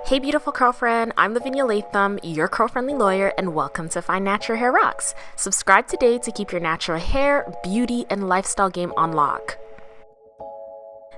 Hey beautiful curlfriend, I'm Lavinia Latham, your curl-friendly lawyer, and welcome to Find Natural Hair Rocks. Subscribe today to keep your natural hair, beauty, and lifestyle game on lock.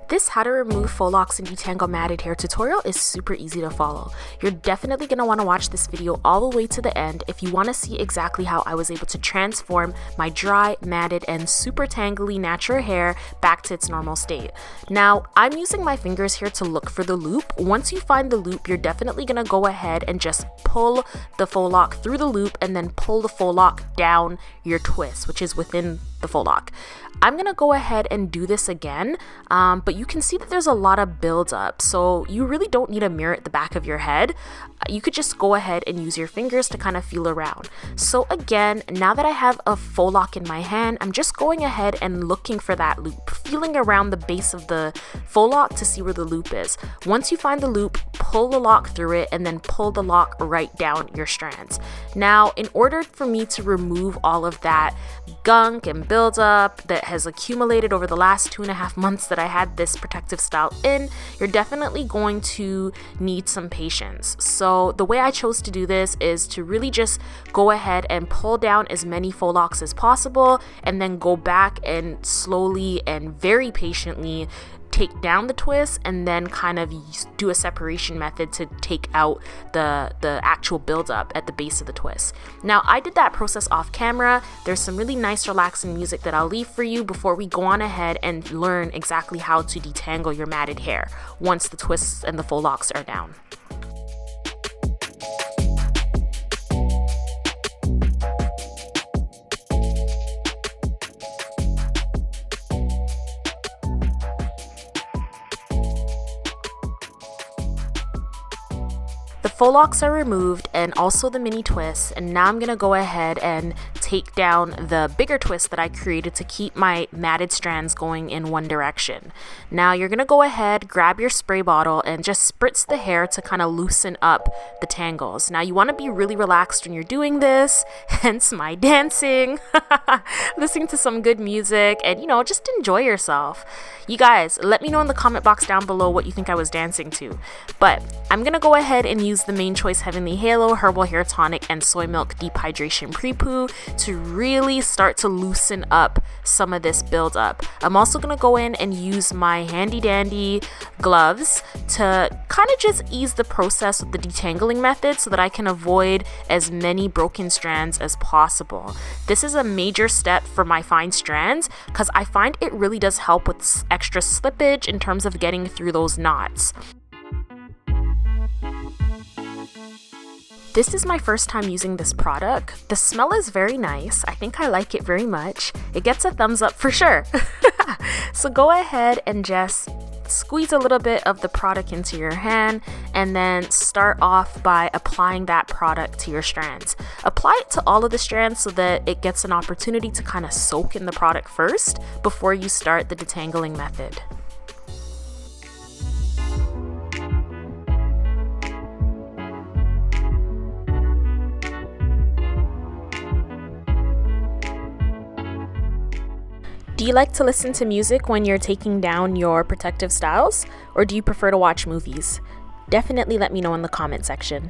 This how to remove faux locks and detangle matted hair tutorial is super easy to follow. You're definitely going to want to watch this video all the way to the end if you want to see exactly how I was able to transform my dry, matted, and super tangly natural hair back to its normal state. Now, I'm using my fingers here to look for the loop. Once you find the loop, you're definitely going to go ahead and just pull the faux lock through the loop and then pull the faux lock down your twist, which is within the faux lock. I'm gonna go ahead and do this again, but you can see that there's a lot of buildup, so you really don't need a mirror at the back of your head. You could just go ahead and use your fingers to kind of feel around. So again, now that I have a faux lock in my hand, I'm just going ahead and looking for that loop, feeling around the base of the faux lock to see where the loop is. Once you find the loop, pull the lock through it and then pull the lock right down your strands. Now, in order for me to remove all of that gunk and buildup that has accumulated over the last 2.5 months that I had this protective style in, you're definitely going to need some patience. So the way I chose to do this is to really just go ahead and pull down as many faux locks as possible and then go back and slowly and very patiently take down the twist and then kind of do a separation method to take out the actual buildup at the base of the twist. Now, I did that process off camera. There's some really nice relaxing music that I'll leave for you before we go on ahead and learn exactly how to detangle your matted hair once the twists and the faux locks are down. The faux locks are removed and also the mini twists, and now I'm gonna go ahead and take down the bigger twist that I created to keep my matted strands going in one direction. Now you're gonna go ahead, grab your spray bottle and just spritz the hair to kind of loosen up the tangles. Now you want to be really relaxed when you're doing this, hence my dancing, listening to some good music, and just enjoy yourself. You guys, let me know in the comment box down below what you think I was dancing to. But I'm gonna go ahead and use the Main Choice Heavenly Halo Herbal Hair Tonic and Soy Milk Deep Hydration Pre-Poo to really start to loosen up some of this buildup. I'm also gonna go in and use my handy dandy gloves to kind of just ease the process with the detangling method so that I can avoid as many broken strands as possible. This is a major step for my fine strands because I find it really does help with extra slippage in terms of getting through those knots. This is my first time using this product. The smell is very nice. I think I like it very much. It gets a thumbs up for sure. So go ahead and just squeeze a little bit of the product into your hand and then start off by applying that product to your strands. Apply it to all of the strands so that it gets an opportunity to kind of soak in the product first before you start the detangling method. Do you like to listen to music when you're taking down your protective styles, or do you prefer to watch movies? Definitely let me know in the comment section.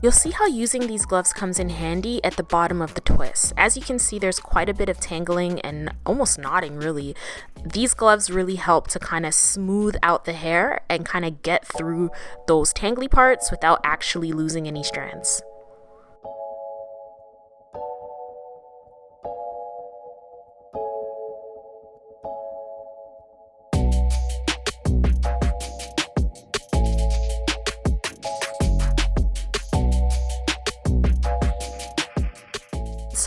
You'll see how using these gloves comes in handy at the bottom of the twist. As you can see, there's quite a bit of tangling and almost knotting really. These gloves really help to kind of smooth out the hair and kind of get through those tangly parts without actually losing any strands.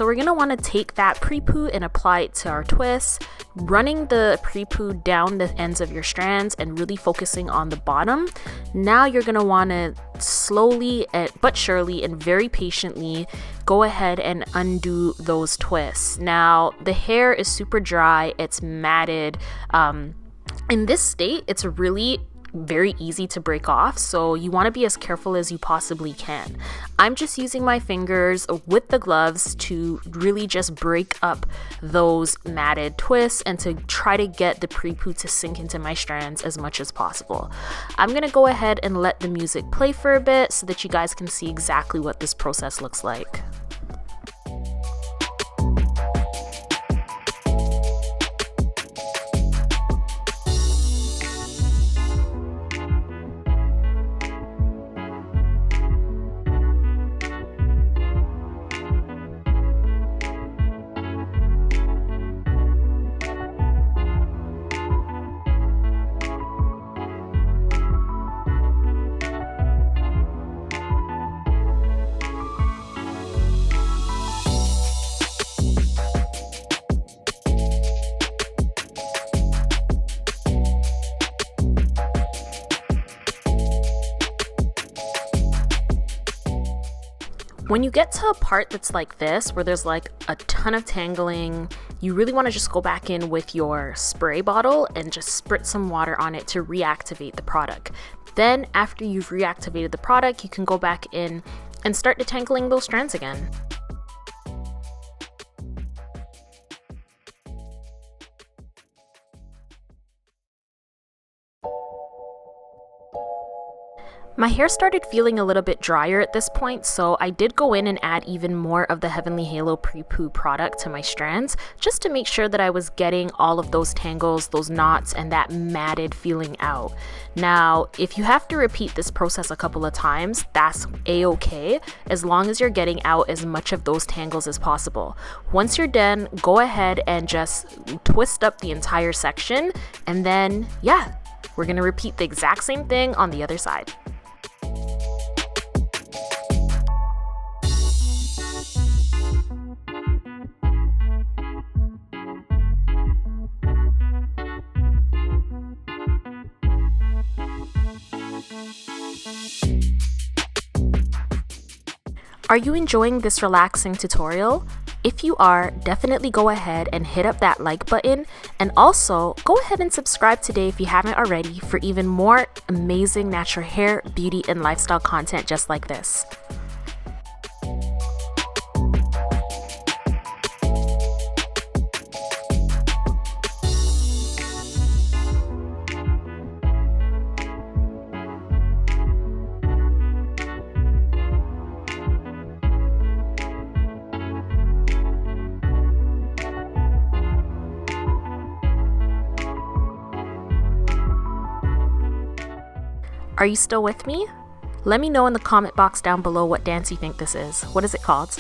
So we're going to want to take that pre-poo and apply it to our twists, running the pre-poo down the ends of your strands and really focusing on the bottom. Now you're going to want to slowly but surely and very patiently go ahead and undo those twists. Now the hair is super dry, it's matted. In this state, it's really very easy to break off, so you want to be as careful as you possibly can. I'm just using my fingers with the gloves to really just break up those matted twists and to try to get the pre-poo to sink into my strands as much as possible. I'm going to go ahead and let the music play for a bit so that you guys can see exactly what this process looks like. When you get to a part that's like this, where there's like a ton of tangling, you really want to just go back in with your spray bottle and just spritz some water on it to reactivate the product. Then after you've reactivated the product, you can go back in and start detangling those strands again. My hair started feeling a little bit drier at this point, so I did go in and add even more of the Heavenly Halo Pre-Poo product to my strands, just to make sure that I was getting all of those tangles, those knots, and that matted feeling out. Now, if you have to repeat this process a couple of times, that's a-okay, as long as you're getting out as much of those tangles as possible. Once you're done, go ahead and just twist up the entire section, and then, yeah, we're gonna repeat the exact same thing on the other side. Are you enjoying this relaxing tutorial? If you are, definitely go ahead and hit up that like button, and also go ahead and subscribe today if you haven't already for even more amazing natural hair, beauty, and lifestyle content just like this. Are you still with me? Let me know in the comment box down below what dance you think this is. What is it called?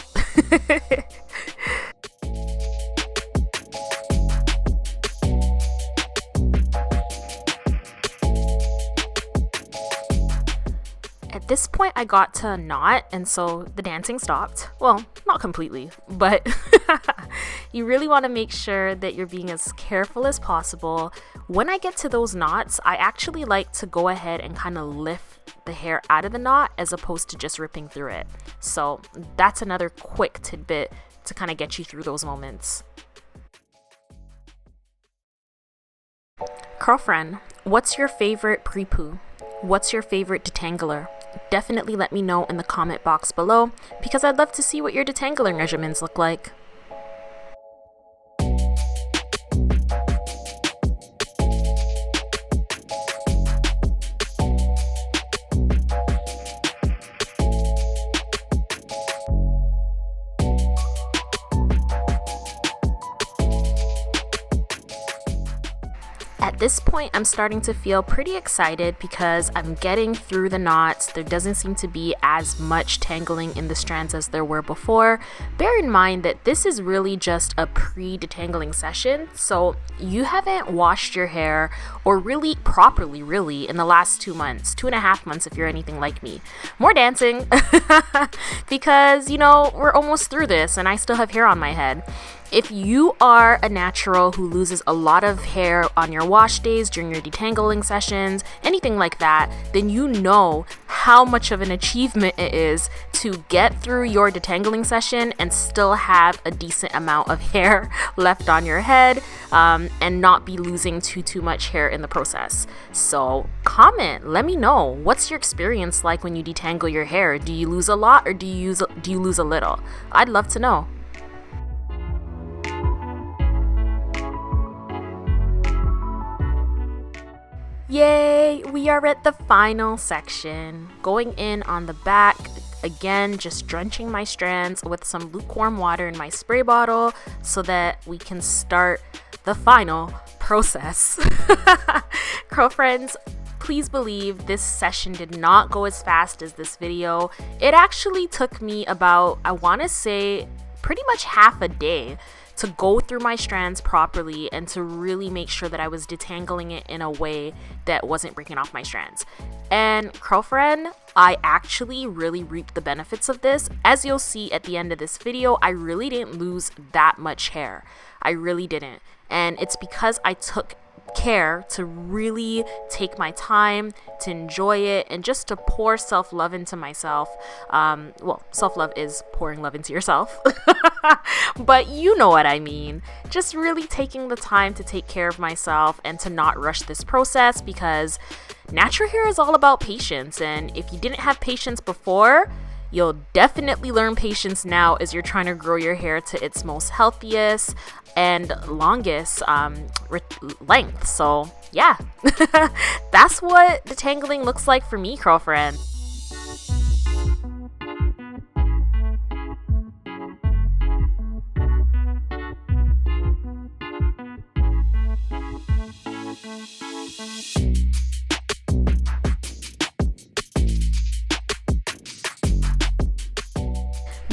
At this point, I got to a knot, and so the dancing stopped. Well, not completely, but you really want to make sure that you're being as careful as possible. When I get to those knots, I actually like to go ahead and kind of lift the hair out of the knot as opposed to just ripping through it. So that's another quick tidbit to kind of get you through those moments. Curlfriend, what's your favorite pre-poo? What's your favorite detangler? Definitely let me know in the comment box below, because I'd love to see what your detangling regimens look like. At this point, I'm starting to feel pretty excited because I'm getting through the knots. There doesn't seem to be as much tangling in the strands as there were before. Bear in mind that this is really just a pre-detangling session, so you haven't washed your hair or really properly in the last 2 months, 2.5 months if you're anything like me. More dancing because, you know, we're almost through this and I still have hair on my head. If you are a natural who loses a lot of hair on your wash days, during your detangling sessions, anything like that, then you know how much of an achievement it is to get through your detangling session and still have a decent amount of hair left on your head and not be losing too much hair in the process. So comment, let me know, what's your experience like when you detangle your hair? Do you lose a lot or do you lose a little? I'd love to know. Yay, we are at the final section. Going in on the back, again, just drenching my strands with some lukewarm water in my spray bottle so that we can start the final process. Girlfriends, please believe this session did not go as fast as this video. It actually took me about, I want to say, pretty much half a day to go through my strands properly and to really make sure that I was detangling it in a way that wasn't breaking off my strands. And girlfriend, I actually really reaped the benefits of this. As you'll see at the end of this video, I really didn't lose that much hair. I really didn't. And it's because I took care to really take my time to enjoy it and just to pour self-love into myself. Well, self-love is pouring love into yourself, but you know what I mean. Just really taking the time to take care of myself and to not rush this process, because natural hair is all about patience. And if you didn't have patience before, you'll definitely learn patience now as you're trying to grow your hair to its most healthiest and longest length. So yeah, that's what detangling looks like for me, girlfriend.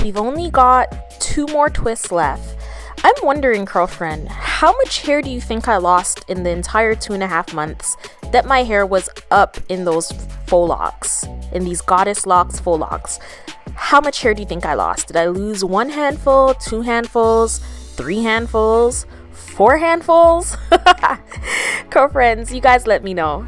We've only got 2 more twists left. I'm wondering, girlfriend, how much hair do you think I lost in the entire 2.5 months that my hair was up in those faux locks, in these goddess locks faux locks? How much hair do you think I lost? Did I lose 1 handful, 2 handfuls, 3 handfuls, 4 handfuls? Girlfriends, you guys let me know.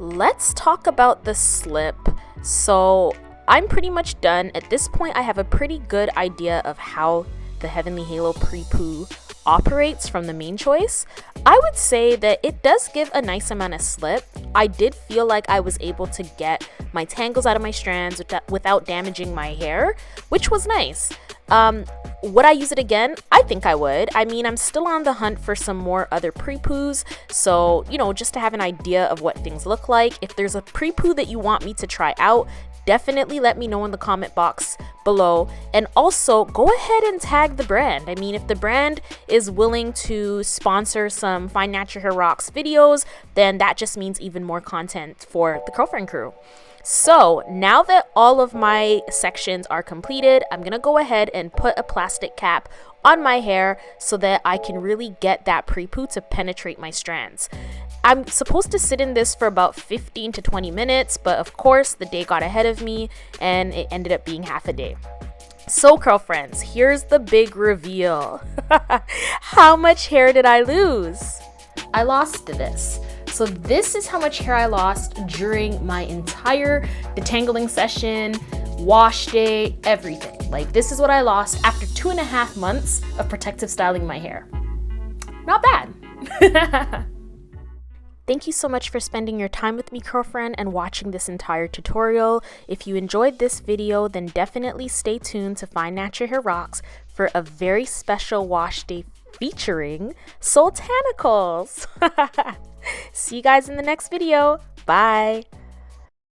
Let's talk about the slip. So I'm pretty much done. At this point, I have a pretty good idea of how the Heavenly Halo Pre-Poo operates from the main choice. I would say that it does give a nice amount of slip. I did feel like I was able to get my tangles out of my strands without damaging my hair, which was nice. Would I use it again? I think I would. I mean, I'm still on the hunt for some more other pre-poos, so, you know, just to have an idea of what things look like. If there's a pre-poo that you want me to try out, definitely let me know in the comment box below. And also, go ahead and tag the brand. I mean, if the brand is willing to sponsor some Find Natural Hair Rocks videos, then that just means even more content for the Curlfriend crew. So now that all of my sections are completed, I'm gonna go ahead and put a plastic cap on my hair so that I can really get that pre-poo to penetrate my strands. I'm supposed to sit in this for about 15 to 20 minutes, but of course the day got ahead of me and it ended up being half a day. So girlfriends, here's the big reveal. How much hair did I lose? I lost this. So this is how much hair I lost during my entire detangling session, wash day, everything. Like, this is what I lost after 2.5 months of protective styling my hair. Not bad. Thank you so much for spending your time with me, girlfriend, and watching this entire tutorial. If you enjoyed this video, then definitely stay tuned to Find Natural Hair Rocks for a very special wash day featuring Sultanicals. See you guys in the next video. Bye.